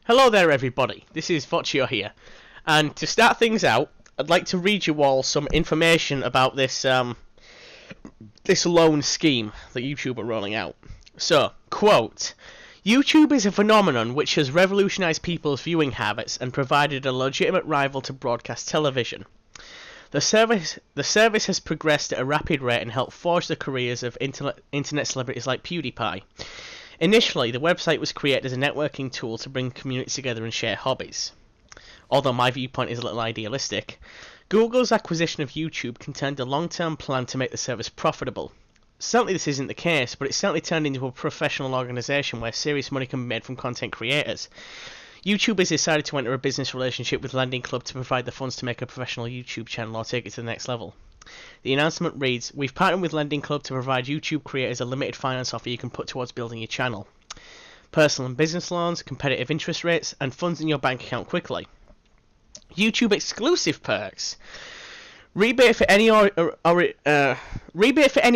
Hello there everybody, this is Voccio here, and to start things out, I'd like to read you all some information about this this loan scheme that YouTube are rolling out. So, quote, YouTube is a phenomenon which has revolutionized people's viewing habits and provided a legitimate rival to broadcast television. The service has progressed at a rapid rate and helped forge the careers of internet celebrities like PewDiePie. Initially, the website was created as a networking tool to bring communities together and share hobbies. Although my viewpoint is a little idealistic, Google's acquisition of YouTube contained a long-term plan to make the service profitable. Certainly this isn't the case, but it's certainly turned into a professional organisation where serious money can be made from content creators. YouTube has decided to enter a business relationship with Lending Club to provide the funds to make a professional YouTube channel or take it to the next level. The announcement reads, "We've partnered with Lending Club to provide YouTube creators a limited finance offer you can put towards building your channel. Personal and business loans, competitive interest rates, and funds in your bank account quickly. YouTube exclusive perks. Rebate for any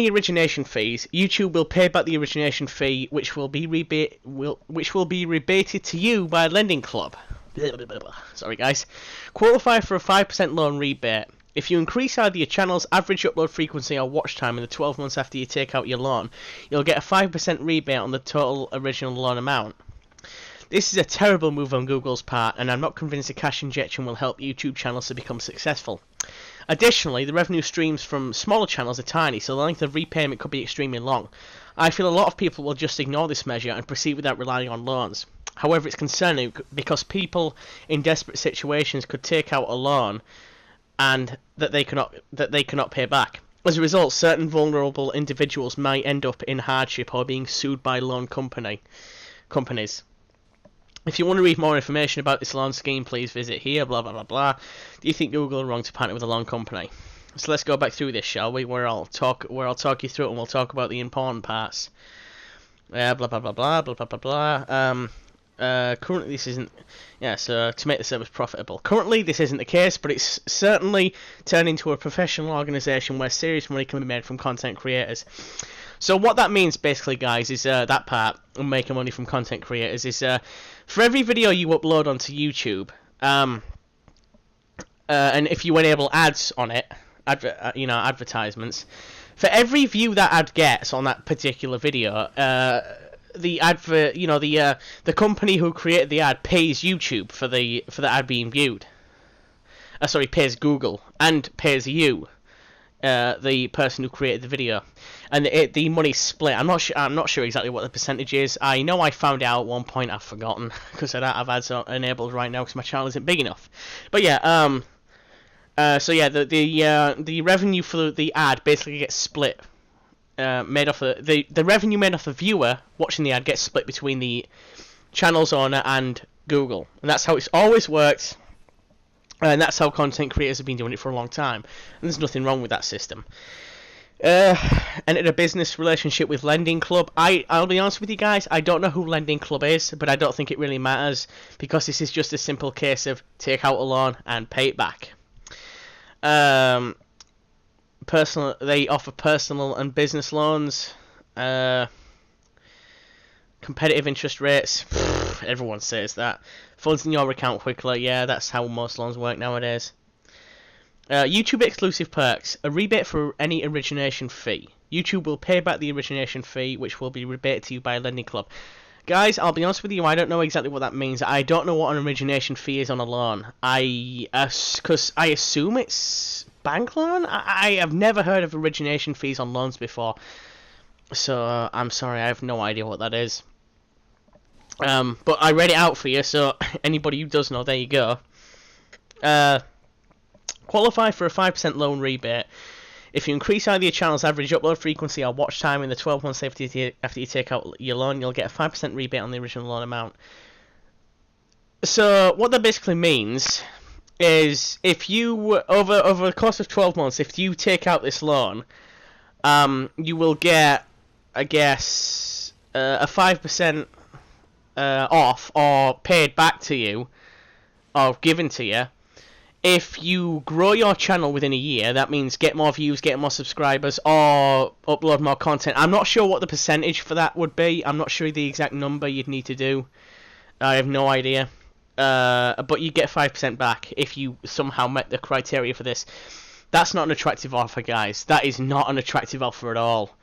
origination fees. YouTube will pay back the origination fee, which will be rebated to you by Lending Club." Sorry guys. Qualify for a 5% loan rebate. If you increase either your channel's average upload frequency or watch time in the 12 months after you take out your loan, you'll get a 5% rebate on the total original loan amount. This is a terrible move on Google's part, and I'm not convinced a cash injection will help YouTube channels to become successful. Additionally, the revenue streams from smaller channels are tiny, so the length of repayment could be extremely long. I feel a lot of people will just ignore this measure and proceed without relying on loans. However, it's concerning because people in desperate situations could take out a loan and that they cannot pay back. As a result, certain vulnerable individuals might end up in hardship or being sued by loan companies. If you want to read more information about this loan scheme, please visit here, blah blah blah blah. Do you think Google are wrong to partner with a loan company? So let's go back through this, shall we? Where I'll talk you through it and we'll talk about the important parts. Blah blah blah blah blah blah blah blah. Currently this isn't, so to make the service profitable. Currently this isn't the case, but it's certainly turned into a professional organisation where serious money can be made from content creators. So what that means basically, guys, is that part of making money from content creators is for every video you upload onto YouTube, and if you enable ads on it, advertisements, for every view that ad gets on that particular video, the advert, the company who created the ad pays YouTube for the ad being viewed. Pays Google and pays you, the person who created the video, and the money's split. I'm not sure exactly what the percentage is. I know I found out at one point. I've forgotten because I don't have ads enabled right now because my channel isn't big enough. But yeah, the revenue for the ad basically gets split. The revenue made off the viewer watching the ad gets split between the channel's owner and Google, and that's how it's always worked, and that's how content creators have been doing it for a long time, and there's nothing wrong with that system. Entered a business relationship with Lending Club. I'll be honest with you guys, I don't know who Lending Club is, but I don't think it really matters because this is just a simple case of take out a loan and pay it back. They offer personal and business loans, competitive interest rates. Everyone says that. Funds in your account quickly. Yeah, that's how most loans work nowadays. YouTube exclusive perks. A rebate for any origination fee. YouTube will pay back the origination fee, which will be rebated to you by a Lending Club. Guys, I'll be honest with you, I don't know exactly what that means. I don't know what an origination fee is on a loan. Because I assume it's bank loan? I have never heard of origination fees on loans before. So, I'm sorry, I have no idea what that is. But I read it out for you, so anybody who does know, there you go. Qualify for a 5% loan rebate. If you increase either your channel's average upload frequency or watch time in the 12 months after you take out your loan, you'll get a 5% rebate on the original loan amount. So what that basically means is if you, over the course of 12 months, if you take out this loan, you will get, I guess, a 5% off or paid back to you, or given to you, if you grow your channel within a year. That means get more views, get more subscribers, or upload more content. I'm not sure what the percentage for that would be. I'm not sure the exact number you'd need to do. I have no idea. but you get 5% back if you somehow met the criteria for this. That's not an attractive offer, guys. That is not an attractive offer at all.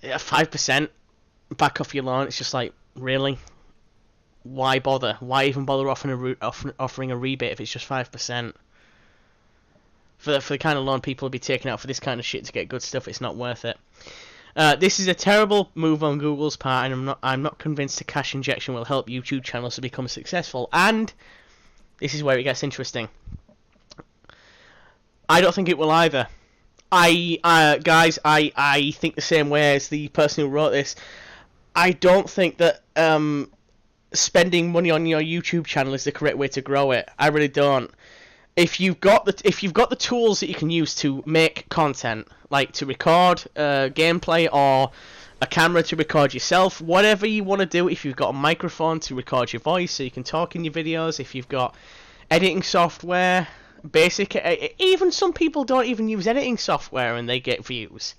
5% back off your lawn, it's just like, really? Why bother? Why even bother offering a rebate if it's just 5%? For the kind of loan people will be taking out for this kind of shit to get good stuff, it's not worth it. This is a terrible move on Google's part, and I'm not convinced a cash injection will help YouTube channels to become successful. And this is where it gets interesting. I don't think it will either. Guys, I think the same way as the person who wrote this. I don't think that spending money on your YouTube channel is the correct way to grow it. I really don't. If you've got the tools that you can use to make content, like to record gameplay or a camera to record yourself, whatever you want to do, if you've got a microphone to record your voice so you can talk in your videos, if you've got editing software, even some people don't even use editing software and they get views.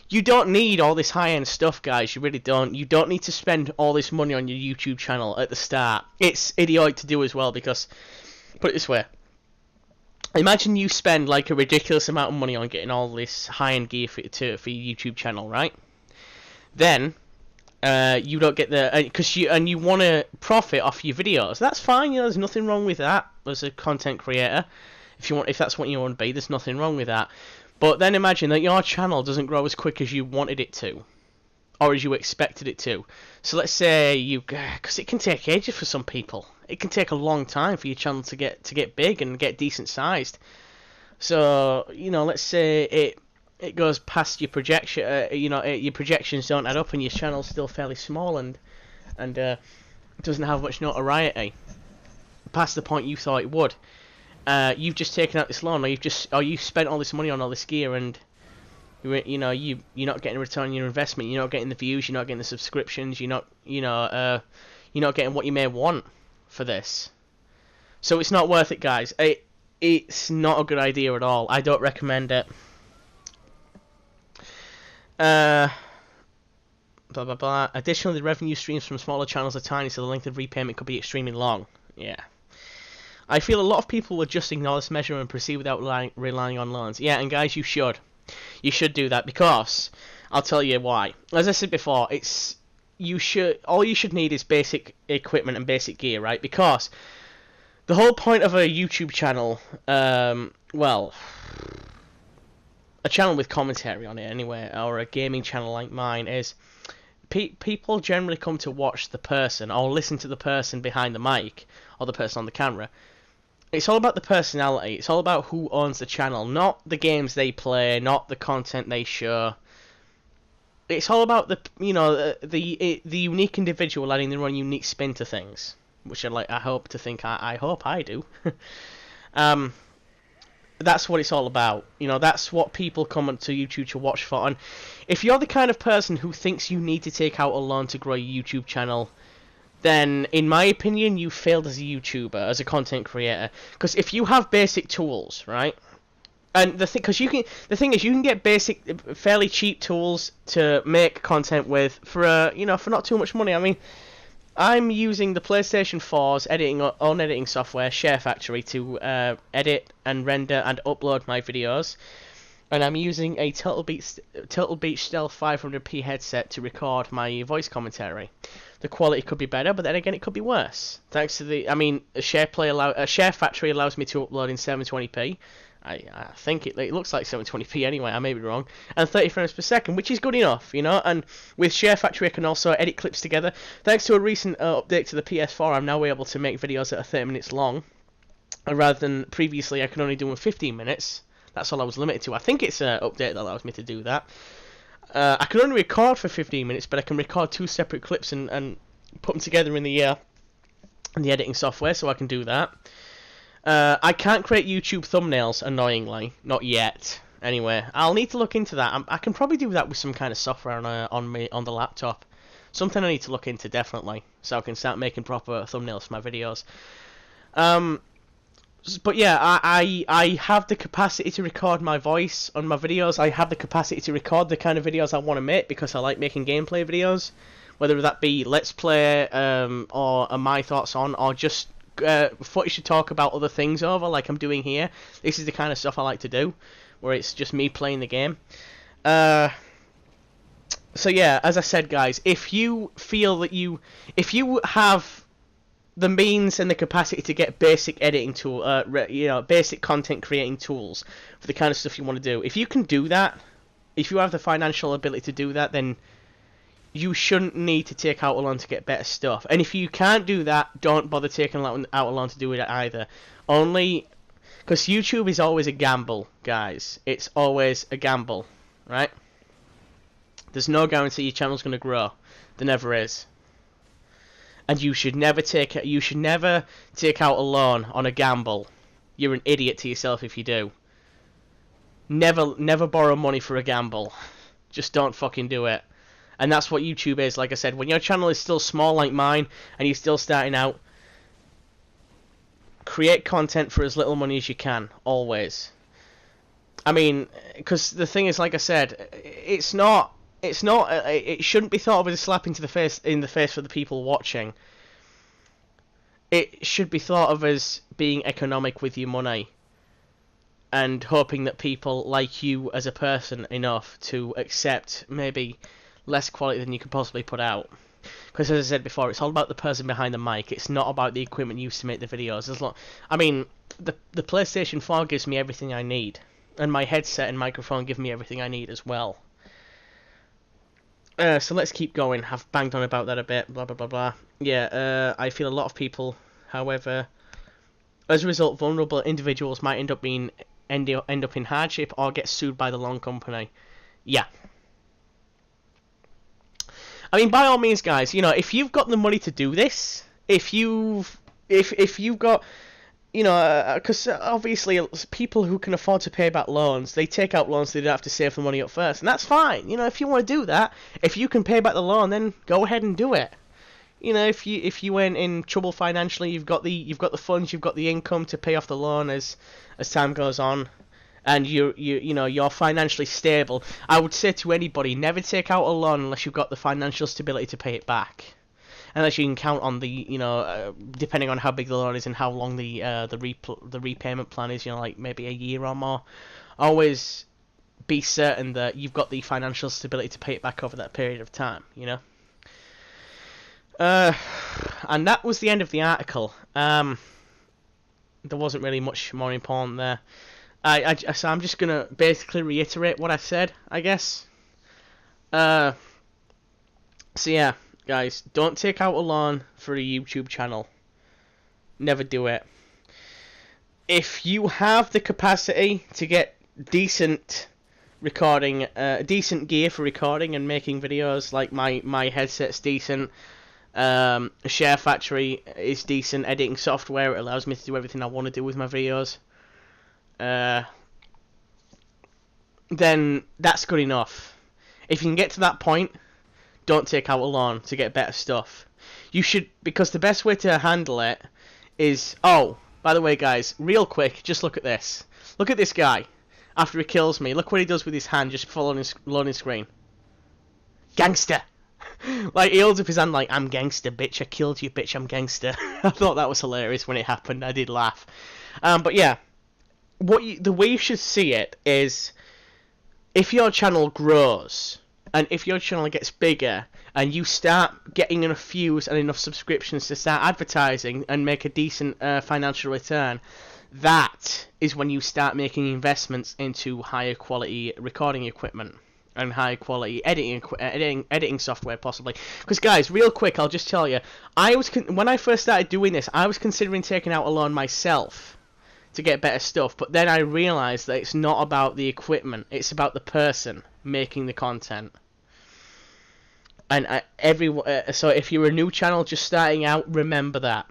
You don't need all this high-end stuff, guys. You really don't. You don't need to spend all this money on your YouTube channel at the start. It's idiotic to do as well because, put it this way, imagine you spend like a ridiculous amount of money on getting all this high-end gear for your YouTube channel, right? Then you don't get the and you want to profit off your videos. That's fine. You know, there's nothing wrong with that as a content creator. If that's what you want to be, there's nothing wrong with that. But then imagine that your channel doesn't grow as quick as you wanted it to, or as you expected it to. So let's say because it can take ages for some people. It can take a long time for your channel to get big and get decent sized. So let's say it goes past your projection. Your projections don't add up, and your channel's still fairly small and doesn't have much notoriety past the point you thought it would. You've just taken out this loan, or you've spent all this money on all this gear, and you're not getting a return on your investment. You're not getting the views. You're not getting the subscriptions. You're not getting what you may want for this. So it's not worth it, guys. It's not a good idea at all. I don't recommend it. Blah blah blah. Additionally, the revenue streams from smaller channels are tiny, so the length of repayment could be extremely long. Yeah. I feel a lot of people will just ignore this measure and proceed without relying on loans. Yeah, and guys, you should. You should do that because I'll tell you why. As I said before, all you should need is basic equipment and basic gear, right? Because the whole point of a YouTube channel, a channel with commentary on it anyway, or a gaming channel like mine, is people generally come to watch the person or listen to the person behind the mic or the person on the camera. It's all about the personality. It's all about who owns the channel, not the games they play, not the content they show. It's all about the unique individual adding their own unique spin to things, which I hope I do. That's what it's all about. That's what people come onto YouTube to watch for. And if you're the kind of person who thinks you need to take out a loan to grow your YouTube channel, then, in my opinion, you failed as a YouTuber, as a content creator. Because if you have basic tools, right? And the thing is, you can get basic, fairly cheap tools to make content with for not too much money. I mean, I'm using the PlayStation 4's own editing software, SHAREfactory, to edit and render and upload my videos. And I'm using a Turtle Beach Stealth 500p headset to record my voice commentary. The quality could be better, but then again, it could be worse. Thanks to SHAREfactory allows me to upload in 720p. I think it looks like 720p anyway. I may be wrong. And 30 frames per second, which is good enough, And with SHAREfactory, I can also edit clips together. Thanks to a recent update to the PS4, I'm now able to make videos that are 30 minutes long, rather than previously I could only do them 15 minutes. That's all I was limited to. I think it's an update that allows me to do that. I can only record for 15 minutes, but I can record 2 separate clips and put them together in the editing software, so I can do that. I can't create YouTube thumbnails, annoyingly. Not yet. Anyway, I'll need to look into that. I can probably do that with some kind of software on the laptop. Something I need to look into, definitely, so I can start making proper thumbnails for my videos. But yeah, I have the capacity to record my voice on my videos. I have the capacity to record the kind of videos I want to make because I like making gameplay videos, whether that be Let's Play or my thoughts on, or just footage to talk about other things over, like I'm doing here. This is the kind of stuff I like to do, where it's just me playing the game. So yeah, as I said, guys, if you feel that if you have the means and the capacity to get basic editing tool, basic content creating tools for the kind of stuff you want to do, if you can do that, if you have the financial ability to do that, then you shouldn't need to take out a loan to get better stuff. And if you can't do that, don't bother taking out a loan to do it either. Only because YouTube is always a gamble, guys. It's always a gamble, right? There's no guarantee your channel's going to grow. There never is. And you should never take out a loan on a gamble. You're an idiot to yourself if you do. Never borrow money for a gamble. Just don't fucking do it. And that's what YouTube is. Like I said, when your channel is still small like mine and you're still starting out, create content for as little money as you can, always. I mean, because the thing is, like I said, it shouldn't be thought of as a slap in the face for the people watching. It should be thought of as being economic with your money and hoping that people like you as a person enough to accept maybe less quality than you could possibly put out. Because as I said before, it's all about the person behind the mic. It's not about the equipment used to make the videos. I mean, the PlayStation 4 gives me everything I need, and my headset and microphone give me everything I need as well. So let's keep going. I've banged on about that a bit. Blah blah blah blah. Yeah. I feel a lot of people, however, as a result, vulnerable individuals might end up in hardship or get sued by the loan company. Yeah. I mean, by all means, guys, if you've got the money to do this, if you've got, because obviously people who can afford to pay back loans, they take out loans, so they don't have to save the money up first, and that's fine. If you want to do that, if you can pay back the loan, then go ahead and do it. If you went in trouble financially, you've got the funds, you've got the income to pay off the loan as time goes on, and you're financially stable. I would say to anybody, never take out a loan unless you've got the financial stability to pay it back. Unless you can count on the, depending on how big the loan is and how long the repayment plan is, like maybe a year or more. Always be certain that you've got the financial stability to pay it back over that period of time, And that was the end of the article. There wasn't really much more important there. So I'm just gonna basically reiterate what I said, I guess. So yeah, guys, don't take out a loan for a YouTube channel. Never do it. If you have the capacity to get decent recording, decent gear for recording and making videos, like my headset's decent. SHAREfactory is decent editing software. It allows me to do everything I want to do with my videos. Then that's good enough. If you can get to that point, don't take out a loan to get better stuff. You should, because the best way to handle it is, oh, by the way, guys, real quick, just look at this. Look at this guy. After he kills me, look what he does with his hand just before loading screen. Gangster. Like, he holds up his hand like, I'm gangster, bitch. I killed you, bitch. I'm gangster. I thought that was hilarious when it happened. I did laugh. But yeah, the way you should see it is, if your channel grows and if your channel gets bigger and you start getting enough views and enough subscriptions to start advertising and make a decent financial return, that is when you start making investments into higher quality recording equipment and high quality editing software, possibly. Because guys, real quick, I'll just tell you, when I first started doing this, I was considering taking out a loan myself to get better stuff, but then I realized that it's not about the equipment, it's about the person making the content. And so if you're a new channel just starting out, remember that.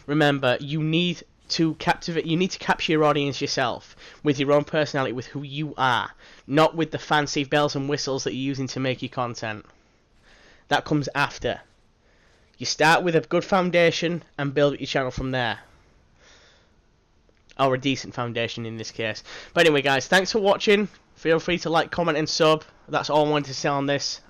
Remember, you need to capture your audience yourself, with your own personality, with who you are, not with the fancy bells and whistles that you're using to make your content. That comes after. You start with a good foundation and build your channel from there. Or a decent foundation in this case. But anyway, guys, thanks for watching. Feel free to like, comment and sub. That's all I wanted to say on this.